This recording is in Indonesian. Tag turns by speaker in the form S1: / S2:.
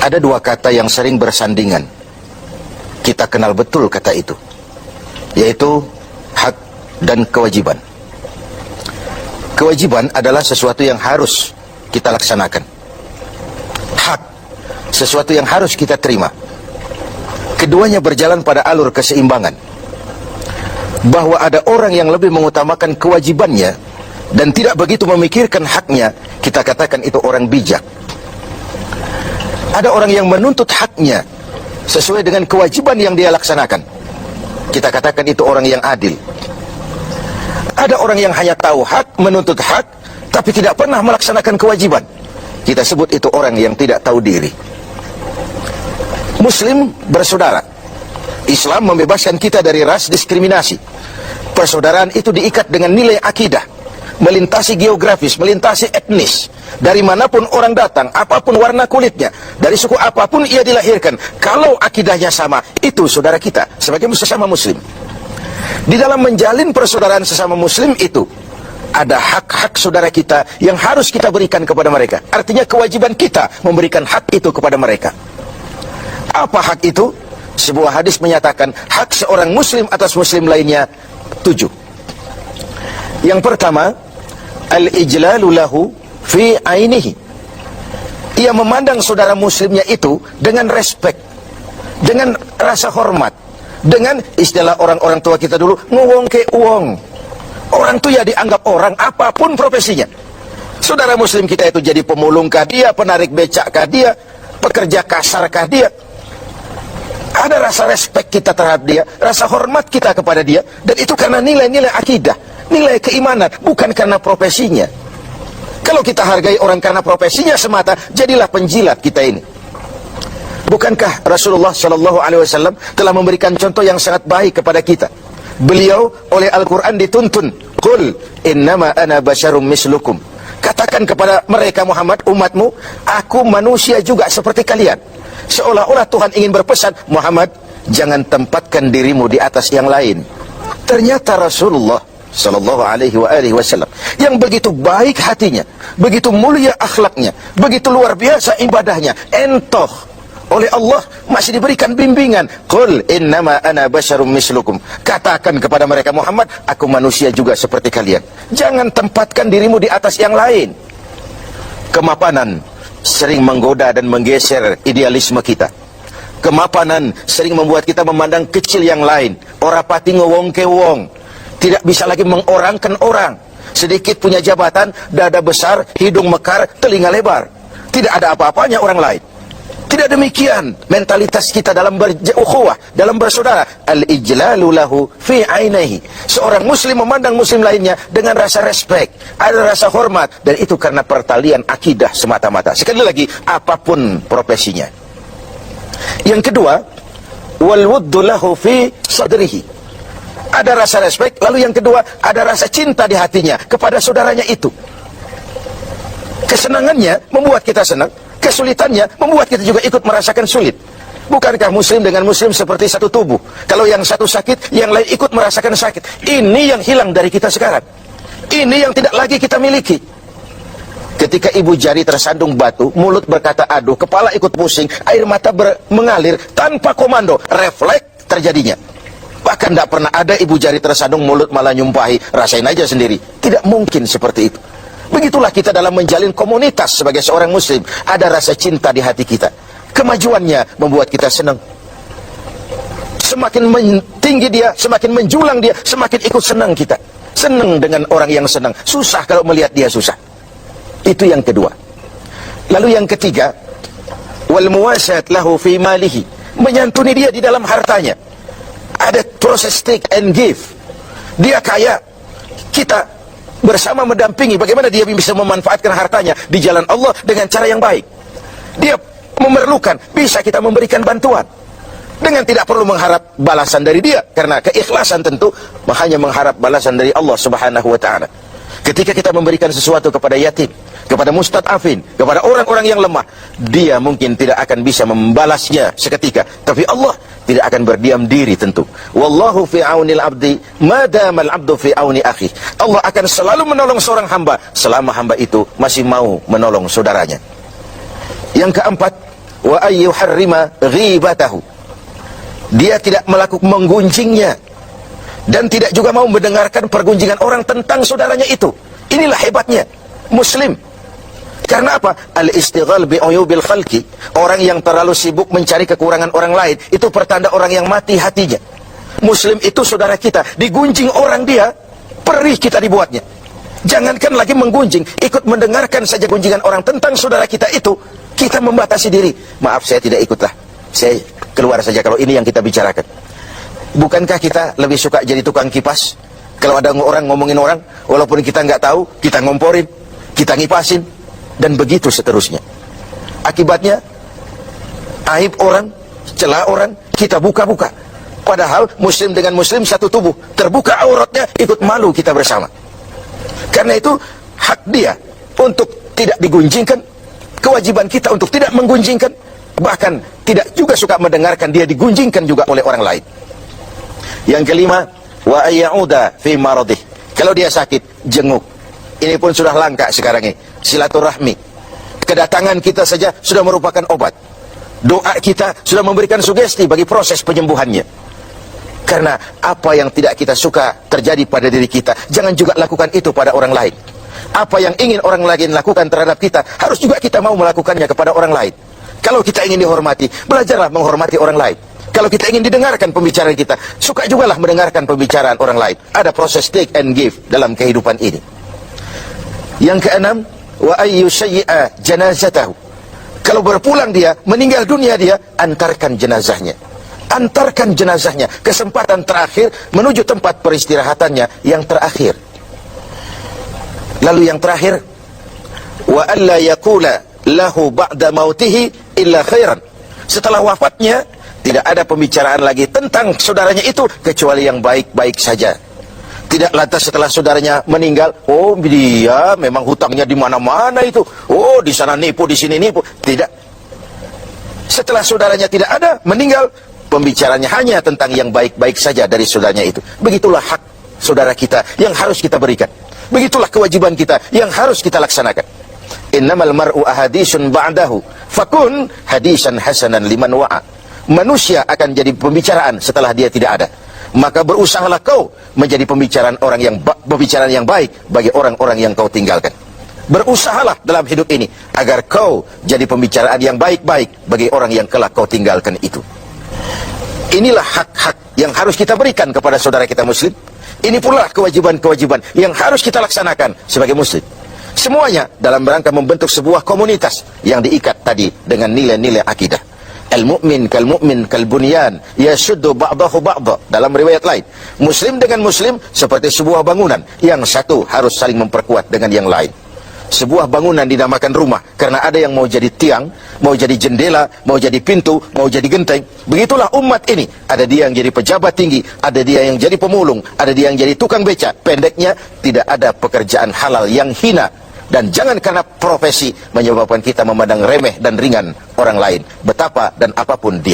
S1: Ada dua kata yang sering bersandingan. Kita kenal betul kata itu, yaitu hak dan kewajiban. Kewajiban adalah sesuatu yang harus kita laksanakan. Hak, sesuatu yang harus kita terima. Keduanya berjalan pada alur keseimbangan. Bahwa ada orang yang lebih mengutamakan kewajibannya dan tidak begitu memikirkan haknya, kita katakan itu orang bijak. Ada orang yang menuntut haknya sesuai dengan kewajiban yang dia laksanakan, kita katakan itu orang yang adil. Ada orang yang hanya tahu hak, menuntut hak, tapi tidak pernah melaksanakan kewajiban, kita sebut itu orang yang tidak tahu diri. Muslim bersaudara. Islam membebaskan kita dari ras diskriminasi. Persaudaraan itu diikat dengan nilai akidah, melintasi geografis, melintasi etnis. Dari manapun orang datang, apapun warna kulitnya, dari suku apapun ia dilahirkan, kalau akidahnya sama, itu saudara kita sebagai sesama muslim. Di dalam menjalin persaudaraan sesama muslim itu ada hak-hak saudara kita yang harus kita berikan kepada mereka. Artinya kewajiban kita memberikan hak itu kepada mereka. Apa hak itu? Sebuah hadis menyatakan hak seorang muslim atas muslim lainnya 7. Yang pertama, al-ijlalu lahu fi ainihi. Ia memandang saudara muslimnya itu dengan respek, dengan rasa hormat, dengan istilah orang-orang tua kita dulu, nguwong ke uwong. Orang itu ya dianggap orang apapun profesinya. Saudara muslim kita itu jadi pemulungkah dia, penarik becakkah dia, pekerja kasarkah dia, ada rasa respek kita terhadap dia, rasa hormat kita kepada dia, dan itu karena nilai-nilai akidah, nilai keimanan, bukan karena profesinya. Kalau kita hargai orang karena profesinya semata, jadilah penjilat kita ini. Bukankah Rasulullah SAW telah memberikan contoh yang sangat baik kepada kita? Beliau oleh Al-Quran dituntun, Qul innama ana basyarum mislukum. Katakan kepada mereka Muhammad, umatmu, aku manusia juga seperti kalian. Seolah-olah Tuhan ingin berpesan, Muhammad, jangan tempatkan dirimu di atas yang lain. Ternyata Rasulullah Sallallahu Alaihi Wasallam yang begitu baik hatinya, begitu mulia akhlaknya, begitu luar biasa ibadahnya, entoh oleh Allah masih diberikan bimbingan. Qul innama ana basyarum mislukum. Katakan kepada mereka Muhammad, aku manusia juga seperti kalian. Jangan tempatkan dirimu di atas yang lain. Kemapanan sering menggoda dan menggeser idealisme kita. Kemapanan sering membuat kita memandang kecil yang lain. Ora pati ngowong ke wong. Tidak bisa lagi mengorangkan orang. Sedikit punya jabatan, dada besar, hidung mekar, telinga lebar. Tidak ada apa-apanya orang lain. Tidak demikian mentalitas kita dalam ukhuwah, dalam bersaudara. Al-ijlalu lahu fi ainihi. Seorang muslim memandang muslim lainnya dengan rasa respek, ada rasa hormat, dan itu karena pertalian akidah semata-mata. Sekali lagi, apapun profesinya. Yang kedua, wal wuddu lahu fi sadrihi. Ada rasa respek, lalu yang kedua, ada rasa cinta di hatinya kepada saudaranya itu. Kesenangannya membuat kita senang, kesulitannya membuat kita juga ikut merasakan sulit. Bukankah muslim dengan muslim seperti satu tubuh? Kalau yang satu sakit, yang lain ikut merasakan sakit. Ini yang hilang dari kita sekarang. Ini yang tidak lagi kita miliki. Ketika ibu jari tersandung batu, mulut berkata aduh, kepala ikut pusing, air mata mengalir tanpa komando, refleks terjadinya. Bahkan tidak pernah ada ibu jari tersandung, mulut malah nyumpahi, rasain aja sendiri. Tidak mungkin seperti itu. Begitulah kita dalam menjalin komunitas sebagai seorang muslim. Ada rasa cinta di hati kita. Kemajuannya membuat kita senang. Semakin tinggi dia, semakin menjulang dia, semakin ikut senang kita. Senang dengan orang yang senang. Susah kalau melihat dia susah. Itu yang kedua. Lalu yang ketiga, wal muwasat lahu fi malihi. Menyantuni dia di dalam hartanya. Ada proses take and give. Dia kaya, kita bersama mendampingi bagaimana dia bisa memanfaatkan hartanya di jalan Allah dengan cara yang baik. Dia memerlukan, bisa kita memberikan bantuan dengan tidak perlu mengharap balasan dari dia, karena keikhlasan tentu hanya mengharap balasan dari Allah Subhanahu wa taala. Ketika kita memberikan sesuatu kepada yatim, kepada mustad'afin, kepada orang-orang yang lemah, dia mungkin tidak akan bisa membalasnya seketika, tapi Allah tidak akan berdiam diri tentu. Wallahu fi aunil abdi madamal abdu fi auni akhi. Allah akan selalu menolong seorang hamba selama hamba itu masih mau menolong saudaranya. Yang keempat, wa ayyuharrima ghibatahu. Dia tidak melakukan menggunjingnya dan tidak juga mau mendengarkan pergunjingan orang tentang saudaranya itu. Inilah hebatnya Muslim. Karena apa? Al-istighal bi'uyubil khalqi. Orang yang terlalu sibuk mencari kekurangan orang lain, itu pertanda orang yang mati hatinya. Muslim itu saudara kita, digunjing orang dia, perih kita dibuatnya. Jangankan lagi menggunjing, ikut mendengarkan saja gunjingan orang tentang saudara kita itu, kita membatasi diri. Maaf, saya tidak ikutlah, saya keluar saja kalau ini yang kita bicarakan. Bukankah kita lebih suka jadi tukang kipas? Kalau ada orang ngomongin orang, walaupun kita nggak tahu, kita ngomporin, kita ngipasin, dan begitu seterusnya. Akibatnya aib orang, celah orang, kita buka-buka. Padahal muslim dengan muslim satu tubuh, terbuka auratnya, ikut malu kita bersama. Karena itu hak dia untuk tidak digunjingkan, kewajiban kita untuk tidak menggunjingkan, bahkan tidak juga suka mendengarkan dia digunjingkan juga oleh orang lain. Yang kelima, wa ayyauda fi maradih. Kalau dia sakit, jenguk. Ini pun sudah langka sekarang ini. Silaturahmi. Kedatangan kita saja sudah merupakan obat. Doa kita sudah memberikan sugesti bagi proses penyembuhannya. Karena apa yang tidak kita suka terjadi pada diri kita, jangan juga lakukan itu pada orang lain. Apa yang ingin orang lain lakukan terhadap kita, harus juga kita mau melakukannya kepada orang lain. Kalau kita ingin dihormati, belajarlah menghormati orang lain. Kalau kita ingin didengarkan pembicaraan kita, suka jugalah mendengarkan pembicaraan orang lain. Ada proses take and give dalam kehidupan ini. Yang keenam, wa ayyushayyi'a janazatahu. Kalau berpulang dia, meninggal dunia dia, antarkan jenazahnya. Antarkan jenazahnya, kesempatan terakhir menuju tempat peristirahatannya yang terakhir. Lalu yang terakhir, wa alla yaqula lahu ba'da mautihi illa khairan. Setelah wafatnya, tidak ada pembicaraan lagi tentang saudaranya itu kecuali yang baik-baik saja. Tidak lantas setelah saudaranya meninggal, oh dia memang hutangnya di mana-mana itu. Oh di sana nipu, di sini nipu. Tidak. Setelah saudaranya tidak ada, meninggal, pembicaranya hanya tentang yang baik-baik saja dari saudaranya itu. Begitulah hak saudara kita yang harus kita berikan. Begitulah kewajiban kita yang harus kita laksanakan. Innamal mar'u ahadisun ba'dahu fakun hadisan hasanan liman wa'a. Manusia akan jadi pembicaraan setelah dia tidak ada. Maka berusahalah kau menjadi pembicaraan yang baik bagi orang-orang yang kau tinggalkan. Berusahalah dalam hidup ini agar kau jadi pembicaraan yang baik-baik bagi orang yang kelak kau tinggalkan itu. Inilah hak-hak yang harus kita berikan kepada saudara kita muslim. Ini pula kewajiban-kewajiban yang harus kita laksanakan sebagai muslim. Semuanya dalam rangka membentuk sebuah komunitas yang diikat tadi dengan nilai-nilai akidah. Al-mu'min kal-mu'min kal-bunyan yashuddu ba'dahu ba'da. Dalam riwayat lain, muslim dengan muslim seperti sebuah bangunan, yang satu harus saling memperkuat dengan yang lain. Sebuah bangunan dinamakan rumah karena ada yang mau jadi tiang, mau jadi jendela, mau jadi pintu, mau jadi genteng. Begitulah umat ini. Ada dia yang jadi pejabat tinggi, ada dia yang jadi pemulung, ada dia yang jadi tukang beca. Pendeknya, tidak ada pekerjaan halal yang hina. Dan jangan karena profesi menyebabkan kita memandang remeh dan ringan orang lain, betapa dan apapun dia.